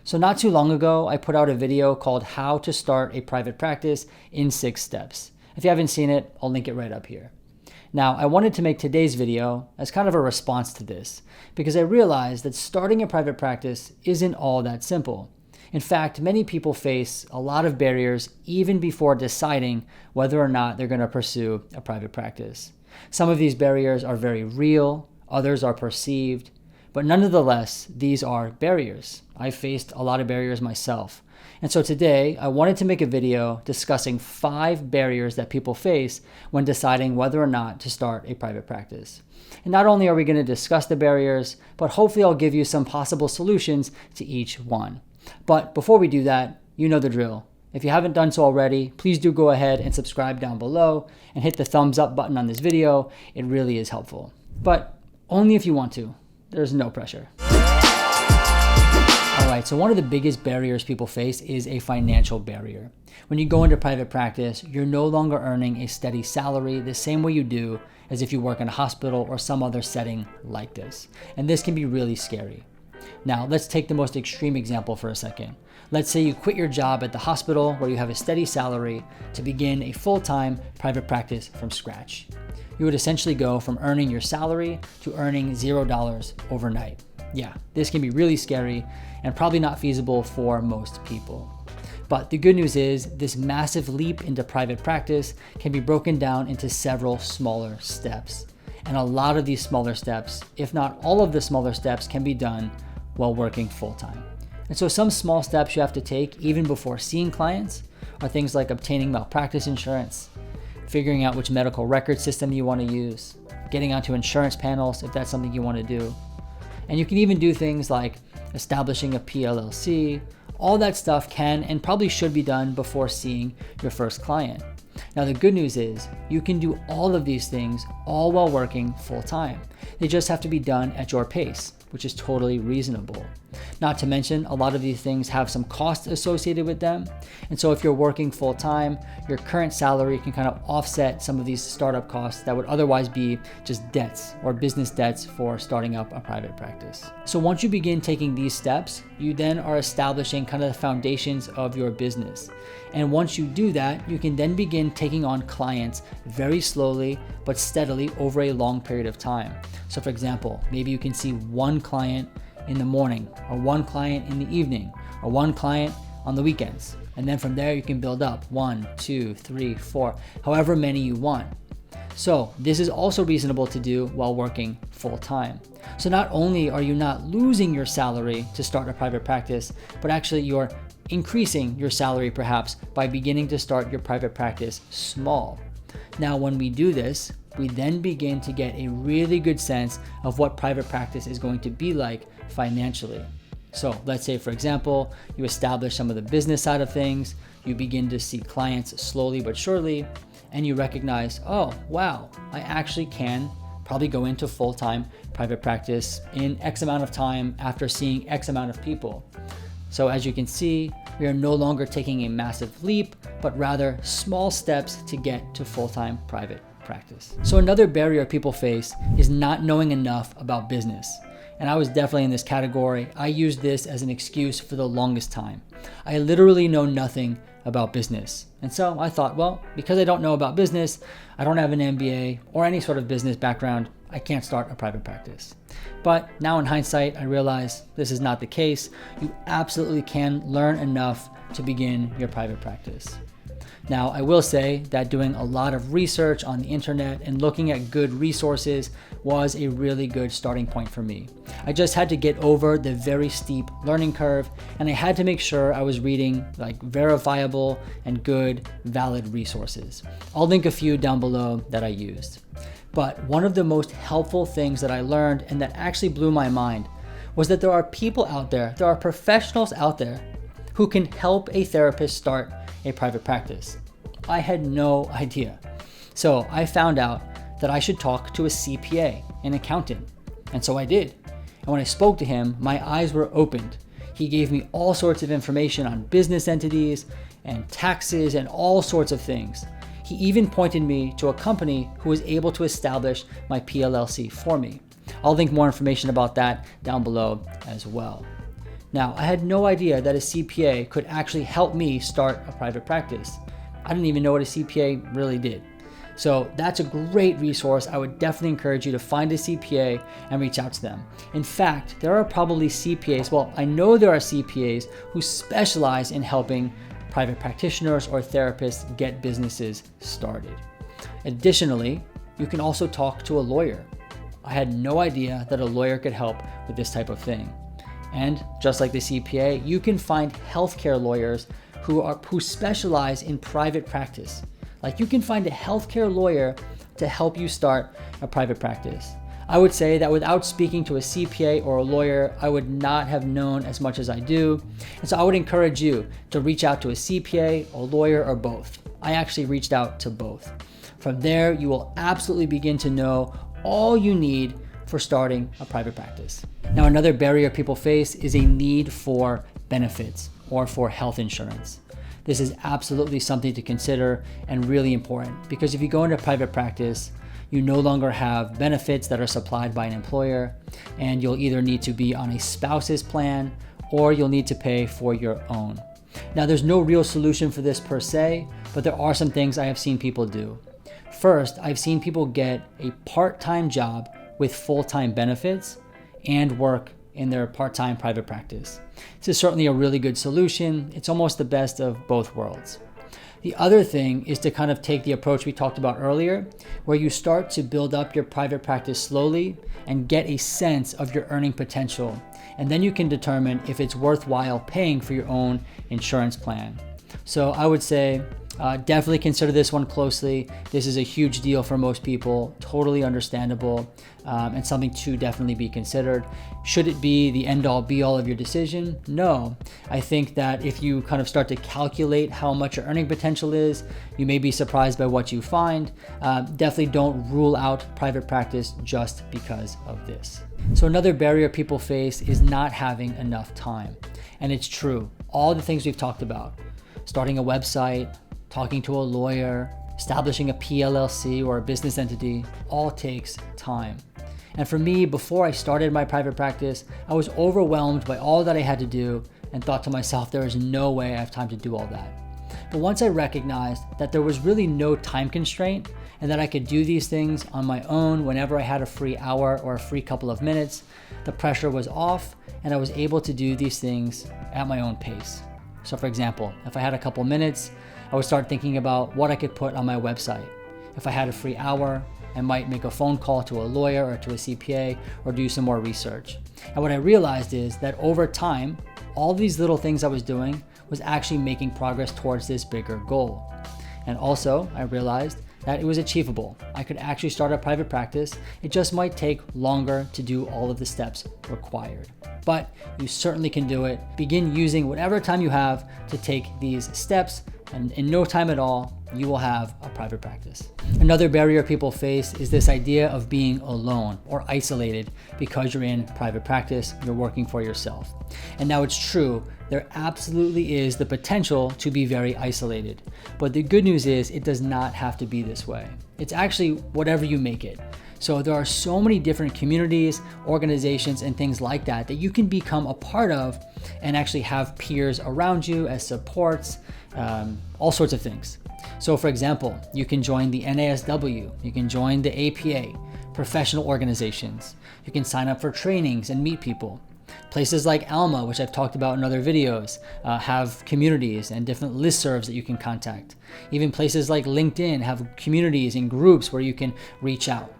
So not too long ago, I put out a video called How to Start a Private Practice in 6 Steps. If you haven't seen it, I'll link it right up here. Now, I wanted to make today's video as kind of a response to this because I realized that starting a private practice isn't all that simple. In fact, many people face a lot of barriers even before deciding whether or not they're going to pursue a private practice. Some of these barriers are very real, others are perceived, but nonetheless, these are barriers. I faced a lot of barriers myself. And so today, I wanted to make a video discussing 5 barriers that people face when deciding whether or not to start a private practice. And not only are we going to discuss the barriers, but hopefully I'll give you some possible solutions to each one. But before we do that, you know the drill. If you haven't done so already, please do go ahead and subscribe down below and hit the thumbs up button on this video. It really is helpful. But only if you want to. There's no pressure. All right, so one of the biggest barriers people face is a financial barrier. When you go into private practice, you're no longer earning a steady salary the same way you do as if you work in a hospital or some other setting like this. And this can be really scary. Now, let's take the most extreme example for a second. Let's say you quit your job at the hospital where you have a steady salary to begin a full-time private practice from scratch. You would essentially go from earning your salary to earning $0 overnight. Yeah, this can be really scary and probably not feasible for most people. But the good news is this massive leap into private practice can be broken down into several smaller steps. And a lot of these smaller steps, if not all of the smaller steps, can be done while working full-time. And so some small steps you have to take even before seeing clients are things like obtaining malpractice insurance, figuring out which medical record system you want to use, getting onto insurance panels if that's something you want to do. And you can even do things like establishing a PLLC. All that stuff can and probably should be done before seeing your first client. Now, the good news is you can do all of these things all while working full-time. They just have to be done at your pace, which is totally reasonable. Not to mention, a lot of these things have some costs associated with them. And so if you're working full-time, your current salary can kind of offset some of these startup costs that would otherwise be just debts or business debts for starting up a private practice. So once you begin taking these steps, you then are establishing kind of the foundations of your business. And once you do that, you can then begin taking on clients very slowly but steadily over a long period of time. So for example, maybe you can see one client in the morning, or one client in the evening, or one client on the weekends. And then from there you can build up 1, 2, 3, 4, however many you want. So this is also reasonable to do while working full-time. So not only are you not losing your salary to start a private practice, but actually you're increasing your salary perhaps by beginning to start your private practice small. Now, when we do this, we then begin to get a really good sense of what private practice is going to be like financially. So let's say, for example, you establish some of the business side of things, you begin to see clients slowly but surely, and you recognize, oh, wow, I actually can probably go into full-time private practice in X amount of time after seeing X amount of people. So as you can see, we are no longer taking a massive leap, but rather small steps to get to full-time private practice. So another barrier people face is not knowing enough about business. And I was definitely in this category. I used this as an excuse for the longest time. I literally know nothing about business. And so I thought, well, because I don't know about business, I don't have an MBA or any sort of business background, I can't start a private practice. But now in hindsight, I realize this is not the case. You absolutely can learn enough to begin your private practice. Now, I will say that doing a lot of research on the internet and looking at good resources was a really good starting point for me. I just had to get over the very steep learning curve, and I had to make sure I was reading like verifiable and good, valid resources. I'll link a few down below that I used. But one of the most helpful things that I learned and that actually blew my mind was that there are people out there, there are professionals out there who can help a therapist start a private practice. I had no idea. So I found out that I should talk to a CPA, an accountant. And so I did. And when I spoke to him, my eyes were opened. He gave me all sorts of information on business entities and taxes and all sorts of things. He even pointed me to a company who was able to establish my PLLC for me. I'll link more information about that down below as well. Now, I had no idea that a CPA could actually help me start a private practice. I didn't even know what a CPA really did. So that's a great resource. I would definitely encourage you to find a CPA and reach out to them. In fact, there are probably CPAs, well, I know there are CPAs who specialize in helping private practitioners or therapists get businesses started. Additionally, you can also talk to a lawyer. I had no idea that a lawyer could help with this type of thing. And just like the CPA, you can find healthcare lawyers who specialize in private practice. Like, you can find a healthcare lawyer to help you start a private practice. I would say that without speaking to a CPA or a lawyer, I would not have known as much as I do. And so I would encourage you to reach out to a CPA, a lawyer, or both. I actually reached out to both. From there, you will absolutely begin to know all you need for starting a private practice. Now, another barrier people face is a need for benefits or for health insurance. This is absolutely something to consider and really important, because if you go into private practice, you no longer have benefits that are supplied by an employer, and you'll either need to be on a spouse's plan or you'll need to pay for your own. Now, there's no real solution for this per se, but there are some things I have seen people do. First, I've seen people get a part-time job with full-time benefits and work in their part-time private practice. This is certainly a really good solution. It's almost the best of both worlds. The other thing is to kind of take the approach we talked about earlier, where you start to build up your private practice slowly and get a sense of your earning potential. And then you can determine if it's worthwhile paying for your own insurance plan. So I would say, definitely consider this one closely. This is a huge deal for most people, totally understandable, and something to definitely be considered. Should it be the end-all be-all of your decision? No. I think that if you kind of start to calculate how much your earning potential is, you may be surprised by what you find. Definitely don't rule out private practice just because of this. So another barrier people face is not having enough time. And it's true. All the things we've talked about, starting a website, talking to a lawyer, establishing a PLLC or a business entity, all takes time. And for me, before I started my private practice, I was overwhelmed by all that I had to do and thought to myself, there is no way I have time to do all that. But once I recognized that there was really no time constraint and that I could do these things on my own whenever I had a free hour or a free couple of minutes, the pressure was off and I was able to do these things at my own pace. So for example, if I had a couple minutes, I would start thinking about what I could put on my website. If I had a free hour, I might make a phone call to a lawyer or to a CPA or do some more research. And what I realized is that over time, all these little things I was doing was actually making progress towards this bigger goal. And also, I realized that it was achievable. I could actually start a private practice. It just might take longer to do all of the steps required. But you certainly can do it. Begin using whatever time you have to take these steps, and in no time at all, you will have a private practice. Another barrier people face is this idea of being alone or isolated because you're in private practice, you're working for yourself. And now it's true, there absolutely is the potential to be very isolated. But the good news is it does not have to be this way. It's actually whatever you make it. So there are so many different communities, organizations, and things like that that you can become a part of and actually have peers around you as supports, all sorts of things. So for example, you can join the NASW, you can join the APA, professional organizations. You can sign up for trainings and meet people. Places like Alma, which I've talked about in other videos, have communities and different listservs that you can contact. Even places like LinkedIn have communities and groups where you can reach out.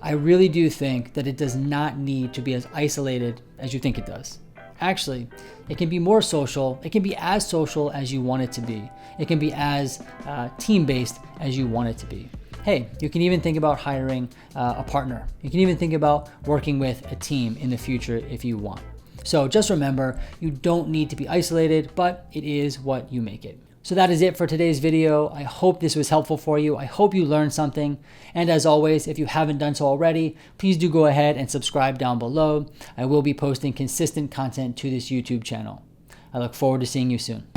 I really do think that it does not need to be as isolated as you think it does. Actually, it can be more social. It can be as social as you want it to be. It can be as team-based as you want it to be. Hey, you can even think about hiring a partner. You can even think about working with a team in the future if you want. So just remember, you don't need to be isolated, but it is what you make it. So that is it for today's video. I hope this was helpful for you. I hope you learned something. And as always, if you haven't done so already, please do go ahead and subscribe down below. I will be posting consistent content to this YouTube channel. I look forward to seeing you soon.